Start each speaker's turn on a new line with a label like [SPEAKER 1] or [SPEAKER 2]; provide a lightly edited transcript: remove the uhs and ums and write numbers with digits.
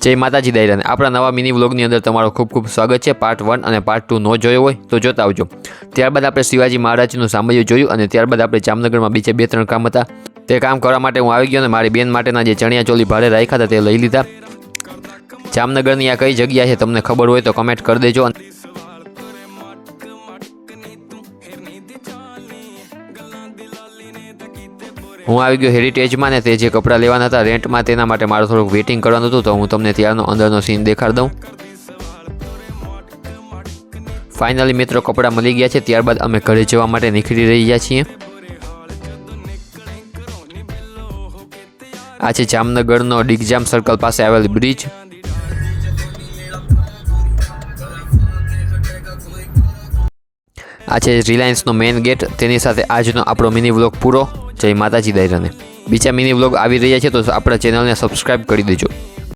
[SPEAKER 1] જય માતાજી દાયરાને આપણા નવા મિની વ્લોગની અંદર તમારું ખૂબ ખૂબ સ્વાગત છે। પાર્ટ 1 અને પાર્ટ 2 ન જોયો હોય તો જોતા આવજો। ત્યારબાદ આપણે શિવાજી મહારાજનું સામ્રાજ્ય જોયું અને ત્યારબાદ આપણે જામનગરમાં બીજે 2-3 કામ હતા તે કામ કરવા માટે હું આવી ગયો અને મારી બેન માટેના જે ચણિયા ચોલી ભાડે રાખ્યા હતા તે લઈ લીધા। જામનગરની આ કઈ જગ્યા છે તમને ખબર હોય તો કમેન્ટ કરી દેજો। હું આવી ગયો હેરિટેજમાં ને તે જે કપડાં લેવાના હતા રેન્ટમાં તેના માટે મારું થોડુંક વેઇટિંગ કરવાનું હતું તો હું તમને ત્યારનો અંદરનો સીન દેખાડી દઉં। ફાઇનલી મિત્રો કપડાં મળી ગયા છે। ત્યારબાદ અમે ઘરે જવા માટે નીકળી રહ્યા છીએ। આ છે જામનગરનો ડિગજામ સર્કલ પાસે આવેલ બ્રિજ। આ છે રિલાયન્સનો મેઇન ગેટ। તેની સાથે આજનો આપણો મિની વ્લોગ પૂરો। જય માતાજી દાયરાને। બીજા મિની વ્લોગ આવી રહ્યા છે તો આપણા ચેનલને સબસ્ક્રાઈબ કરી દેજો।